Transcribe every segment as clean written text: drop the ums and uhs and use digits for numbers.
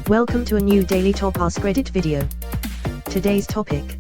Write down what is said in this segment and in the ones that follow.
Welcome to a new daily top Askreddit video. Today's topic: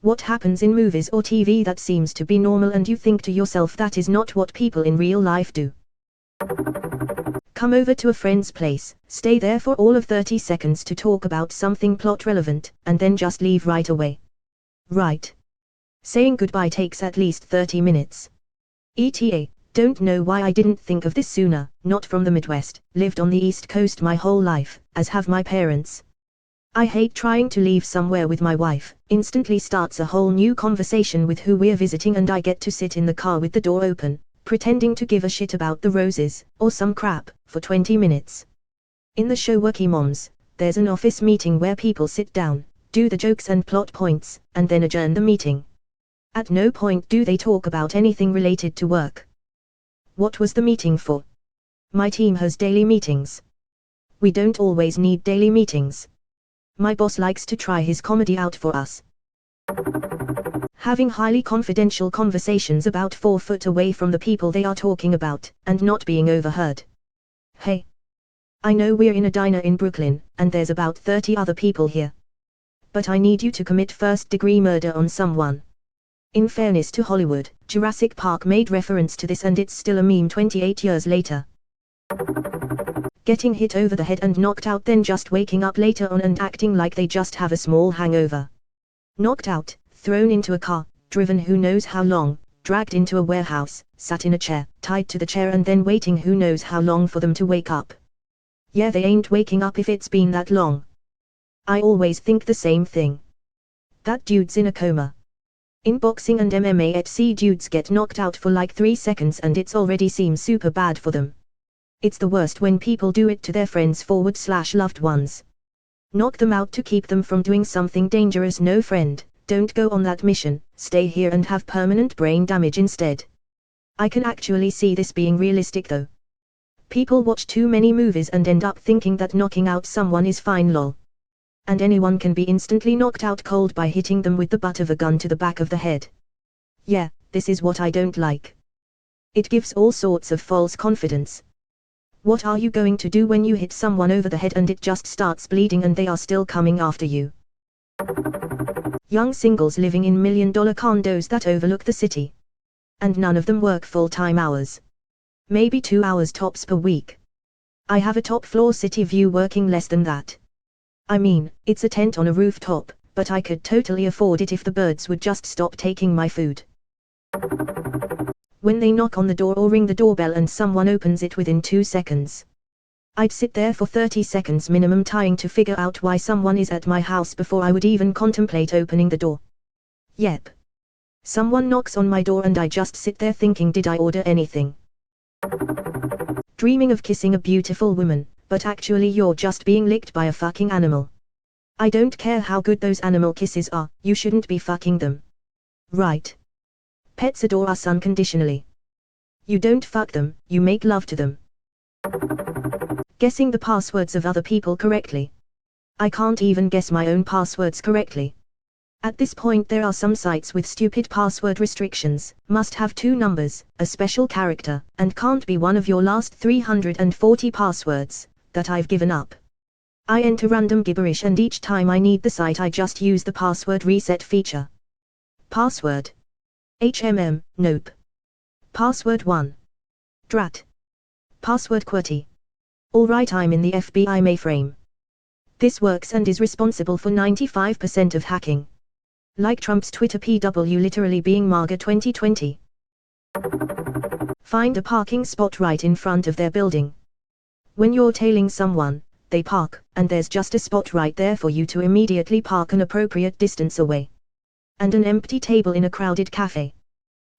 what happens in movies or TV that seems to be normal and you think to yourself that is not what people in real life do. Come over to a friend's place, stay there for all of 30 seconds to talk about something plot relevant, and then just leave right away. Right. Saying goodbye takes at least 30 minutes. ETA, don't know why I didn't think of this sooner, not from the Midwest, lived on the East Coast my whole life, as have my parents. I hate trying to leave somewhere with my wife, instantly starts a whole new conversation with who we're visiting and I get to sit in the car with the door open, pretending to give a shit about the roses, or some crap, for 20 minutes. In the show Worky Moms, there's an office meeting where people sit down, do the jokes and plot points, and then adjourn the meeting. At no point do they talk about anything related to work. What was the meeting for? My team has daily meetings. We don't always need daily meetings. My boss likes to try his comedy out for us. Having highly confidential conversations about 4 feet away from the people they are talking about, and not being overheard. Hey. I know we're in a diner in Brooklyn, and there's about 30 other people here. But I need you to commit first-degree murder on someone. In fairness to Hollywood, Jurassic Park made reference to this and it's still a meme 28 years later. Getting hit over the head and knocked out, then just waking up later on and acting like they just have a small hangover. Knocked out, thrown into a car, driven who knows how long, dragged into a warehouse, sat in a chair, tied to the chair and then waiting who knows how long for them to wake up. Yeah, they ain't waking up if it's been that long. I always think the same thing. That dude's in a coma. In boxing and MMA dudes get knocked out for like 3 seconds and it's already seems super bad for them. It's the worst when people do it to their friends / loved ones. Knock them out to keep them from doing something dangerous. No friend, don't go on that mission, stay here and have permanent brain damage instead. I can actually see this being realistic though. People watch too many movies and end up thinking that knocking out someone is fine lol. And anyone can be instantly knocked out cold by hitting them with the butt of a gun to the back of the head. Yeah, this is what I don't like. It gives all sorts of false confidence. What are you going to do when you hit someone over the head and it just starts bleeding and they are still coming after you? Young singles living in $1 million condos that overlook the city. And none of them work full-time hours. Maybe 2 hours tops per week. I have a top-floor city view working less than that. I mean, it's a tent on a rooftop, but I could totally afford it if the birds would just stop taking my food. When they knock on the door or ring the doorbell and someone opens it within 2 seconds. I'd sit there for 30 seconds minimum trying to figure out why someone is at my house before I would even contemplate opening the door. Yep. Someone knocks on my door and I just sit there thinking, did I order anything? Dreaming of kissing a beautiful woman, but actually you're just being licked by a fucking animal. I don't care how good those animal kisses are, you shouldn't be fucking them. Right. Pets adore us unconditionally. You don't fuck them, you make love to them. Guessing the passwords of other people correctly. I can't even guess my own passwords correctly. At this point there are some sites with stupid password restrictions, must have 2 numbers, a special character, and can't be one of your last 340 passwords. That I've given up. I enter random gibberish and each time I need the site I just use the password reset feature. Password. HMM, nope. Password 1. Drat. Password QWERTY. Alright, I'm in the FBI mainframe. This works and is responsible for 95% of hacking. Like Trump's Twitter PW literally being MAGA 2020. Find a parking spot right in front of their building. When you're tailing someone, they park, and there's just a spot right there for you to immediately park an appropriate distance away. And an empty table in a crowded cafe.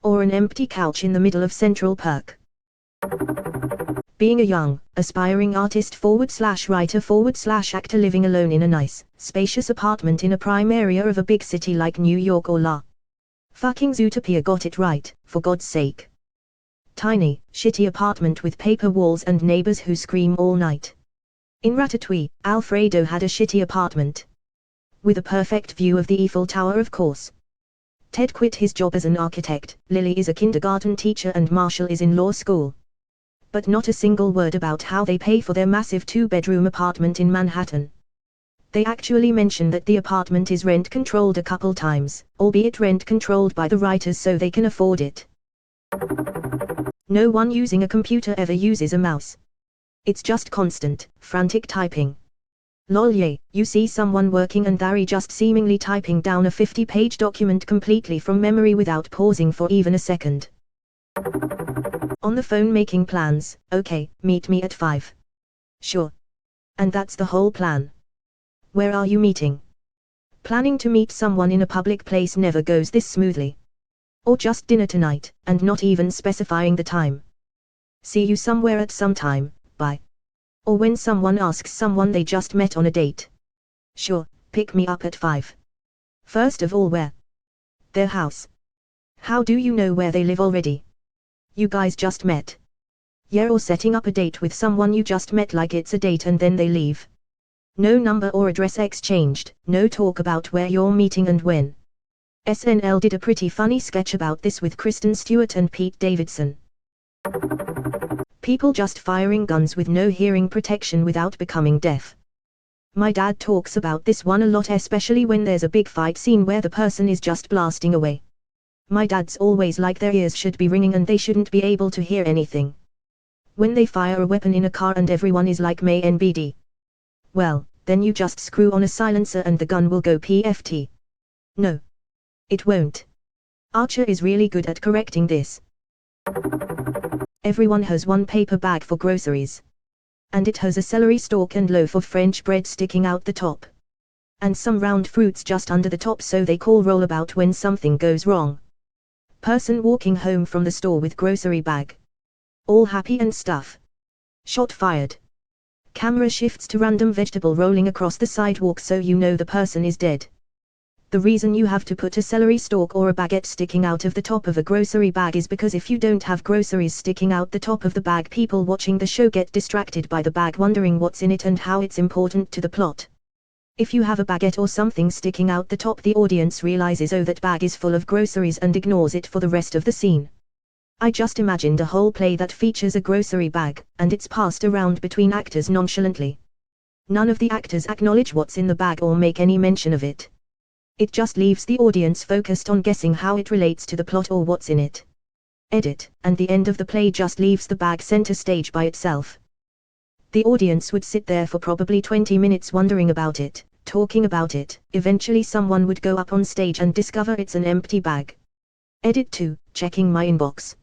Or an empty couch in the middle of Central Park. Being a young, aspiring artist / writer / actor living alone in a nice, spacious apartment in a prime area of a big city like New York or La fucking Zootopia, got it right, for God's sake. Tiny, shitty apartment with paper walls and neighbors who scream all night. In Ratatouille, Alfredo had a shitty apartment. With a perfect view of the Eiffel Tower, of course. Ted quit his job as an architect, Lily is a kindergarten teacher and Marshall is in law school. But not a single word about how they pay for their massive 2-bedroom apartment in Manhattan. They actually mention that the apartment is rent-controlled a couple times, albeit rent-controlled by the writers so they can afford it. No one using a computer ever uses a mouse. It's just constant, frantic typing. Lol yay, you see someone working and they're just seemingly typing down a 50-page document completely from memory without pausing for even a second. On the phone making plans, okay, meet me at 5. Sure. And that's the whole plan. Where are you meeting? Planning to meet someone in a public place never goes this smoothly. Or just dinner tonight, and not even specifying the time. See you somewhere at some time, bye. Or when someone asks someone they just met on a date. Sure, pick me up at 5. First of all, where? Their house. How do you know where they live already? You guys just met. Yeah, or setting up a date with someone you just met like it's a date and then they leave. No number or address exchanged, no talk about where you're meeting and when. SNL did a pretty funny sketch about this with Kristen Stewart and Pete Davidson. People just firing guns with no hearing protection without becoming deaf. My dad talks about this one a lot, especially when there's a big fight scene where the person is just blasting away. My dad's always like their ears should be ringing and they shouldn't be able to hear anything. When they fire a weapon in a car and everyone is like may NBD. Well, then you just screw on a silencer and the gun will go PFT. No. It won't. Archer is really good at correcting this. Everyone has one paper bag for groceries. And it has a celery stalk and loaf of French bread sticking out the top. And some round fruits just under the top, so they call rollabout when something goes wrong. Person walking home from the store with grocery bag. All happy and stuff. Shot fired. Camera shifts to random vegetable rolling across the sidewalk so you know the person is dead. The reason you have to put a celery stalk or a baguette sticking out of the top of a grocery bag is because if you don't have groceries sticking out the top of the bag, people watching the show get distracted by the bag wondering what's in it and how it's important to the plot. If you have a baguette or something sticking out the top, the audience realizes, oh, that bag is full of groceries, and ignores it for the rest of the scene. I just imagined a whole play that features a grocery bag, and it's passed around between actors nonchalantly. None of the actors acknowledge what's in the bag or make any mention of it. It just leaves the audience focused on guessing how it relates to the plot or what's in it. Edit, and the end of the play just leaves the bag center stage by itself. The audience would sit there for probably 20 minutes wondering about it, talking about it. Eventually someone would go up on stage and discover it's an empty bag. Edit 2, checking my inbox.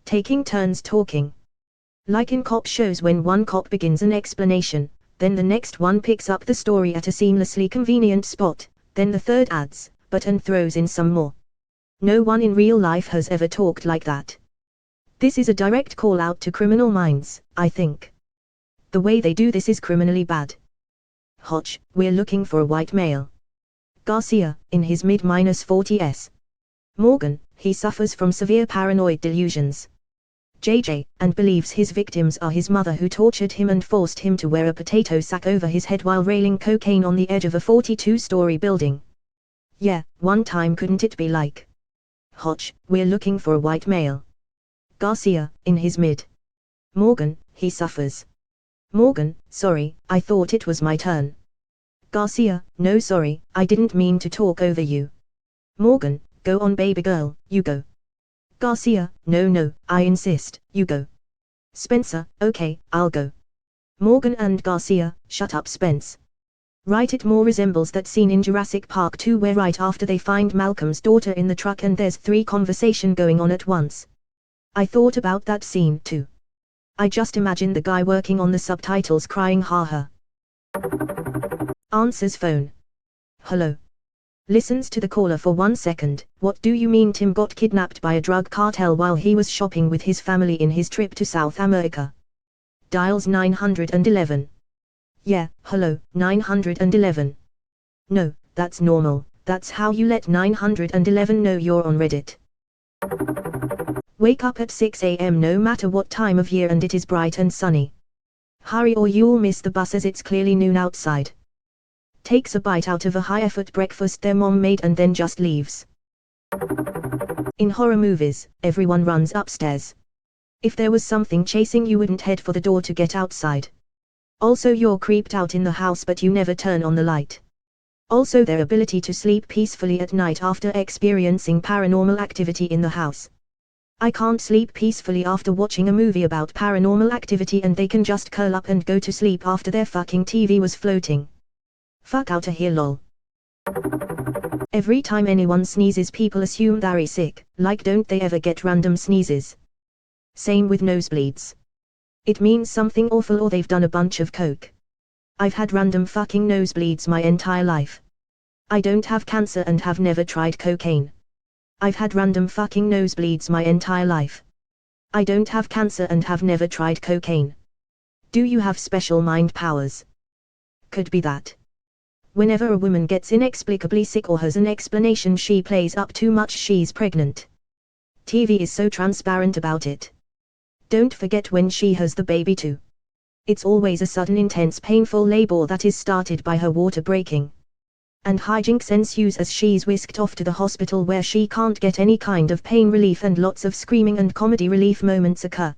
Taking turns talking. Like in cop shows, when one cop begins an explanation, then the next one picks up the story at a seamlessly convenient spot, then the third adds, but and throws in some more. No one in real life has ever talked like that. This is a direct call out to Criminal Minds, I think. The way they do this is criminally bad. Hotch, we're looking for a white male. Garcia, in his mid-40s. Morgan, he suffers from severe paranoid delusions. JJ, and believes his victims are his mother who tortured him and forced him to wear a potato sack over his head while railing cocaine on the edge of a 42-story building. Yeah, one time couldn't it be like? Hotch, we're looking for a white male. Garcia, in his mid. Morgan, he suffers. Morgan, sorry, I thought it was my turn. Garcia, no sorry, I didn't mean to talk over you. Morgan, go on baby girl, you go. Garcia, no, I insist, you go. Spencer, okay, I'll go. Morgan and Garcia, shut up Spence. Right, it more resembles that scene in Jurassic Park 2 where right after they find Malcolm's daughter in the truck and there's 3 conversations going on at once. I thought about that scene too. I just imagine the guy working on the subtitles crying haha. Answers phone. Hello. Listens to the caller for 1 second. What do you mean Tim got kidnapped by a drug cartel while he was shopping with his family in his trip to South America? Dials 911. Yeah, hello, 911. No, that's normal, that's how you let 911 know you're on Reddit. Wake up at 6 a.m. no matter what time of year and it is bright and sunny. Hurry or you'll miss the bus as it's clearly noon outside. Takes a bite out of a high-effort breakfast their mom made and then just leaves. In horror movies, everyone runs upstairs. If there was something chasing you, wouldn't head for the door to get outside. Also, you're creeped out in the house but you never turn on the light. Also, their ability to sleep peacefully at night after experiencing paranormal activity in the house. I can't sleep peacefully after watching a movie about paranormal activity, and they can just curl up and go to sleep after their fucking TV was floating. Fuck outta here lol. Every time anyone sneezes, people assume they're sick, like don't they ever get random sneezes? Same with nosebleeds. It means something awful or they've done a bunch of coke. I've had random fucking nosebleeds my entire life. I don't have cancer and have never tried cocaine. I've had random fucking nosebleeds my entire life. I don't have cancer and have never tried cocaine. Do you have special mind powers? Could be that. Whenever a woman gets inexplicably sick or has an explanation, she plays up too much she's pregnant. TV is so transparent about it. Don't forget when she has the baby too. It's always a sudden intense painful labor that is started by her water breaking. And hijinks ensues as she's whisked off to the hospital where she can't get any kind of pain relief, and lots of screaming and comedy relief moments occur.